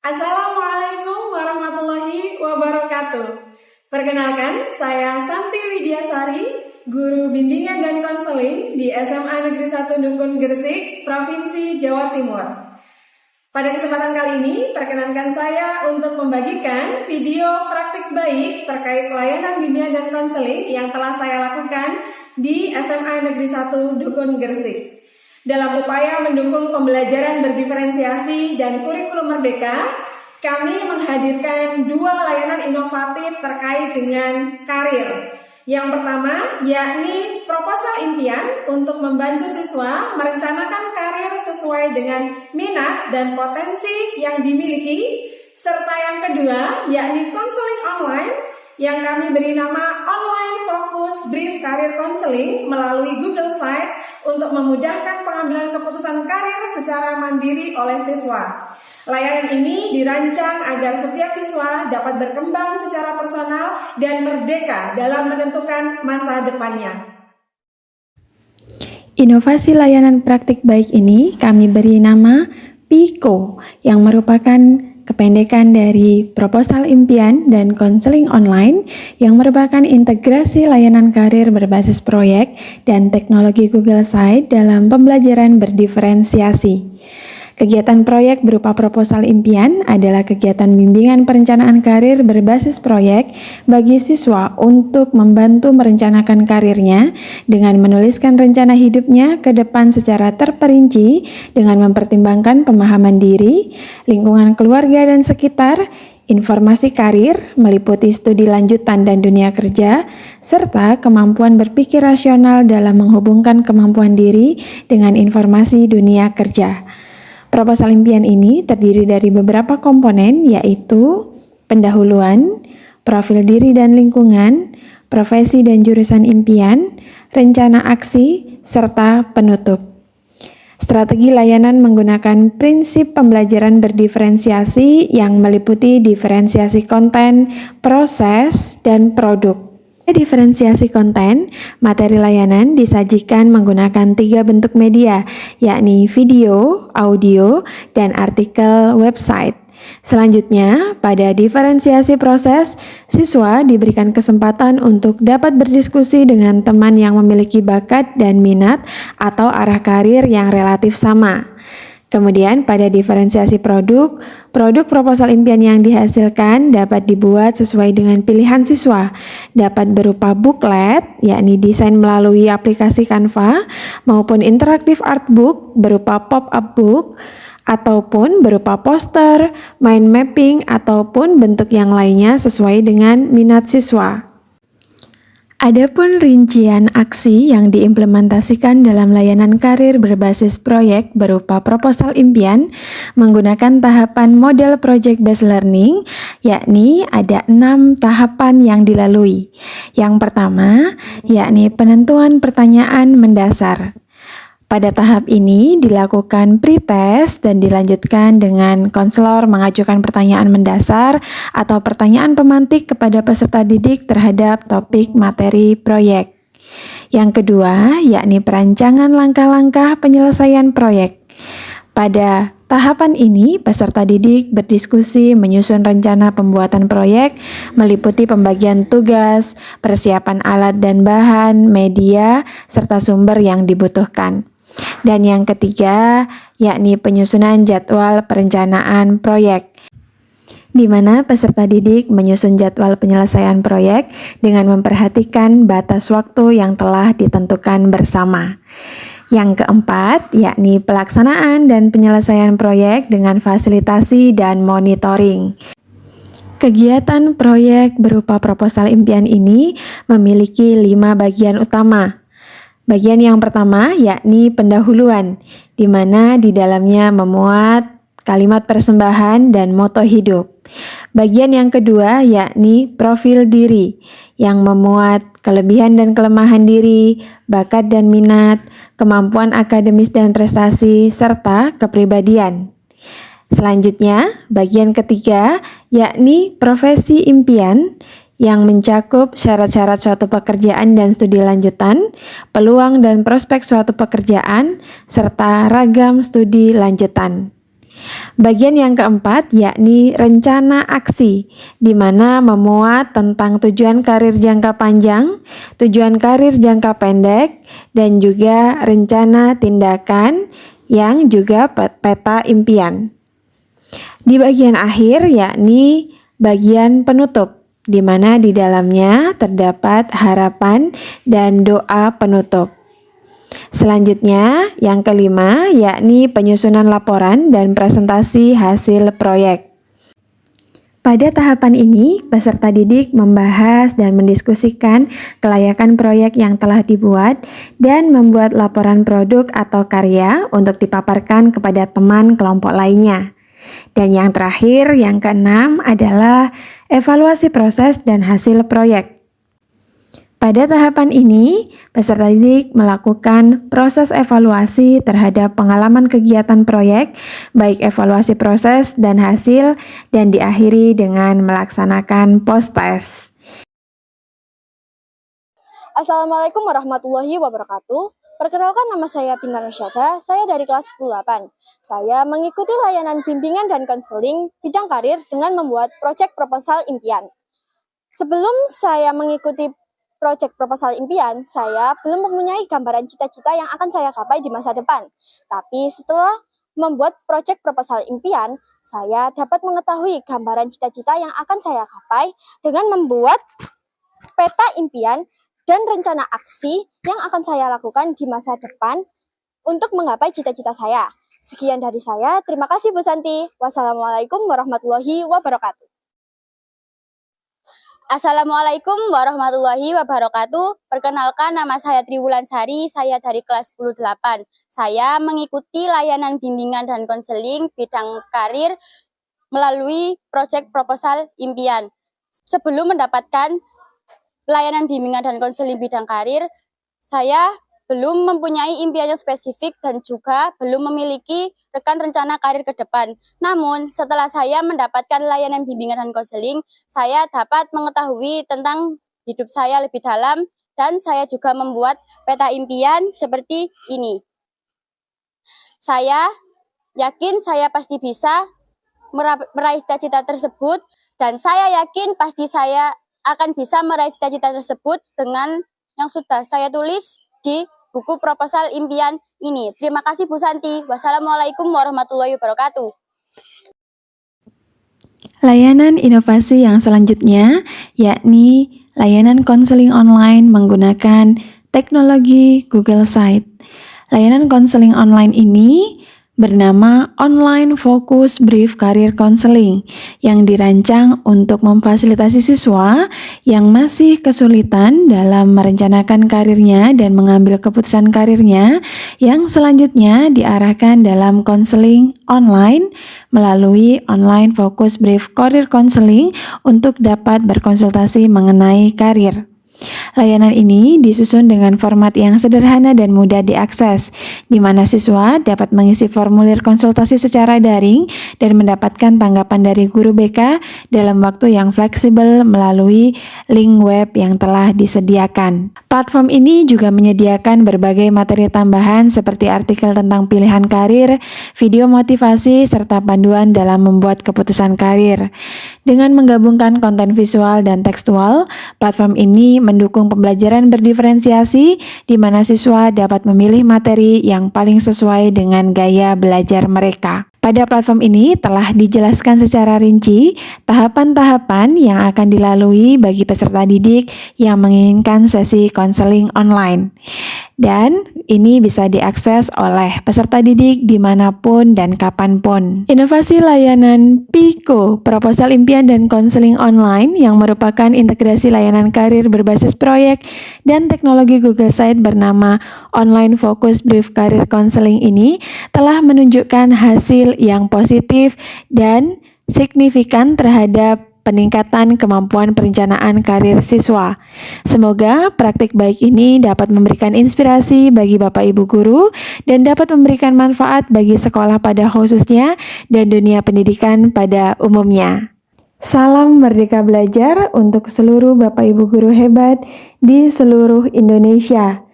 Assalamualaikum warahmatullahi wabarakatuh. Perkenalkan, saya Santi Widyasari, Guru Bimbingan dan Konseling di SMA Negeri 1 Dukun Gresik, Provinsi Jawa Timur. Pada kesempatan kali ini, perkenankan saya untuk membagikan video praktik baik terkait layanan bimbingan dan konseling yang telah saya lakukan di SMA Negeri 1 Dukun Gresik. Dalam upaya mendukung pembelajaran berdiferensiasi dan kurikulum merdeka, kami menghadirkan dua layanan inovatif terkait dengan karir. Yang pertama, yakni proposal impian untuk membantu siswa merencanakan karir sesuai dengan minat dan potensi yang dimiliki. Serta yang kedua, yakni konseling online yang kami beri nama Online Focus Brief Career Counseling melalui Google Sites untuk memudahkan pengambilan keputusan karir secara mandiri oleh siswa. Layanan ini dirancang agar setiap siswa dapat berkembang secara personal dan merdeka dalam menentukan masa depannya. Inovasi layanan praktik baik ini kami beri nama PICO yang merupakan kependekan dari Proposal Impian dan Konseling Online yang merupakan integrasi layanan karir berbasis proyek dan teknologi Google Site dalam pembelajaran berdiferensiasi. Kegiatan proyek berupa proposal impian adalah kegiatan bimbingan perencanaan karir berbasis proyek bagi siswa untuk membantu merencanakan karirnya dengan menuliskan rencana hidupnya ke depan secara terperinci dengan mempertimbangkan pemahaman diri, lingkungan keluarga dan sekitar, informasi karir, meliputi studi lanjutan dan dunia kerja, serta kemampuan berpikir rasional dalam menghubungkan kemampuan diri dengan informasi dunia kerja. Proposal impian ini terdiri dari beberapa komponen, yaitu pendahuluan, profil diri dan lingkungan, profesi dan jurusan impian, rencana aksi, serta penutup. Strategi layanan menggunakan prinsip pembelajaran berdiferensiasi yang meliputi diferensiasi konten, proses, dan produk. Diferensiasi konten, materi layanan disajikan menggunakan 3 bentuk media, yakni video, audio, dan artikel website. Selanjutnya, pada diferensiasi proses, siswa diberikan kesempatan untuk dapat berdiskusi dengan teman yang memiliki bakat dan minat atau arah karir yang relatif sama. Kemudian pada diferensiasi produk proposal impian yang dihasilkan dapat dibuat sesuai dengan pilihan siswa, dapat berupa booklet, yakni desain melalui aplikasi Canva, maupun interaktif artbook berupa pop-up book, ataupun berupa poster, mind mapping, ataupun bentuk yang lainnya sesuai dengan minat siswa. Adapun rincian aksi yang diimplementasikan dalam layanan karir berbasis proyek berupa proposal impian menggunakan tahapan model project based learning, yakni ada 6 tahapan yang dilalui. Yang pertama, yakni penentuan pertanyaan mendasar. Pada tahap ini dilakukan pretest dan dilanjutkan dengan konselor mengajukan pertanyaan mendasar atau pertanyaan pemantik kepada peserta didik terhadap topik materi proyek. Yang kedua, yakni perancangan langkah-langkah penyelesaian proyek. Pada tahapan ini, peserta didik berdiskusi menyusun rencana pembuatan proyek, meliputi pembagian tugas, persiapan alat dan bahan, media, serta sumber yang dibutuhkan. Dan yang ketiga, yakni penyusunan jadwal perencanaan proyek, di mana peserta didik menyusun jadwal penyelesaian proyek dengan memperhatikan batas waktu yang telah ditentukan bersama. Yang keempat, yakni pelaksanaan dan penyelesaian proyek dengan fasilitasi dan monitoring. Kegiatan proyek berupa proposal impian ini memiliki 5 bagian utama. Bagian yang pertama yakni pendahuluan, di mana di dalamnya memuat kalimat persembahan dan moto hidup. Bagian yang kedua yakni profil diri, yang memuat kelebihan dan kelemahan diri, bakat dan minat, kemampuan akademis dan prestasi, serta kepribadian. Selanjutnya, bagian ketiga yakni profesi impian, yang mencakup syarat-syarat suatu pekerjaan dan studi lanjutan, peluang dan prospek suatu pekerjaan, serta ragam studi lanjutan. Bagian yang keempat yakni rencana aksi, di mana memuat tentang tujuan karir jangka panjang, tujuan karir jangka pendek, dan juga rencana tindakan yang juga peta impian. Di bagian akhir yakni bagian penutup, di mana di dalamnya terdapat harapan dan doa penutup. Selanjutnya, yang kelima yakni penyusunan laporan dan presentasi hasil proyek. Pada tahapan ini, peserta didik membahas dan mendiskusikan kelayakan proyek yang telah dibuat dan membuat laporan produk atau karya untuk dipaparkan kepada teman kelompok lainnya. Dan yang terakhir, yang keenam adalah evaluasi proses dan hasil proyek. Pada tahapan ini, peserta didik melakukan proses evaluasi terhadap pengalaman kegiatan proyek, baik evaluasi proses dan hasil, dan diakhiri dengan melaksanakan post-test. Assalamualaikum warahmatullahi wabarakatuh. Perkenalkan, nama saya Bintang Nusyada, saya dari kelas 10-8. Saya mengikuti layanan bimbingan dan konseling bidang karir dengan membuat proyek proposal impian. Sebelum saya mengikuti proyek proposal impian, saya belum mempunyai gambaran cita-cita yang akan saya gapai di masa depan. Tapi setelah membuat proyek proposal impian, saya dapat mengetahui gambaran cita-cita yang akan saya gapai dengan membuat peta impian dan rencana aksi yang akan saya lakukan di masa depan untuk menggapai cita-cita saya. Sekian dari saya, terima kasih Bu Santi. Wassalamualaikum warahmatullahi wabarakatuh. Assalamualaikum warahmatullahi wabarakatuh. Perkenalkan, nama saya Triwulansari, saya dari kelas 10-8. Saya mengikuti layanan bimbingan dan konseling bidang karir melalui proyek proposal impian. Sebelum mendapatkan layanan bimbingan dan konseling bidang karir, saya belum mempunyai impian yang spesifik dan juga belum memiliki rekan rencana karir ke depan. Namun, setelah saya mendapatkan layanan bimbingan dan konseling, saya dapat mengetahui tentang hidup saya lebih dalam dan saya juga membuat peta impian seperti ini. Saya yakin saya pasti bisa meraih cita-cita tersebut dan saya yakin pasti saya akan bisa meraih cita-cita tersebut dengan yang sudah saya tulis di buku proposal impian ini. Terima kasih Bu Santi. Wassalamualaikum warahmatullahi wabarakatuh. Layanan inovasi yang selanjutnya yakni layanan konseling online menggunakan teknologi Google Site. Layanan konseling online ini bernama Online Focus Brief Career Counseling yang dirancang untuk memfasilitasi siswa yang masih kesulitan dalam merencanakan karirnya dan mengambil keputusan karirnya yang selanjutnya diarahkan dalam konseling online melalui Online Focus Brief Career Counseling untuk dapat berkonsultasi mengenai karir. Layanan ini disusun dengan format yang sederhana dan mudah diakses, di mana siswa dapat mengisi formulir konsultasi secara daring dan mendapatkan tanggapan dari guru BK dalam waktu yang fleksibel melalui link web yang telah disediakan. Platform ini juga menyediakan berbagai materi tambahan seperti artikel tentang pilihan karir, video motivasi, serta panduan dalam membuat keputusan karir. Dengan menggabungkan konten visual dan tekstual, platform ini mendukung pembelajaran berdiferensiasi di mana siswa dapat memilih materi yang paling sesuai dengan gaya belajar mereka. Pada platform ini telah dijelaskan secara rinci tahapan-tahapan yang akan dilalui bagi peserta didik yang menginginkan sesi konseling online. Dan ini bisa diakses oleh peserta didik dimanapun dan kapanpun. Inovasi layanan PICO, Proposal Impian dan Konseling Online yang merupakan integrasi layanan karir berbasis proyek dan teknologi Google Site bernama Online Focus Brief Career Counseling ini telah menunjukkan hasil yang positif dan signifikan terhadap peningkatan kemampuan perencanaan karir siswa. Semoga praktik baik ini dapat memberikan inspirasi bagi Bapak Ibu guru dan dapat memberikan manfaat bagi sekolah pada khususnya dan dunia pendidikan pada umumnya. Salam Merdeka Belajar untuk seluruh Bapak Ibu guru hebat di seluruh Indonesia.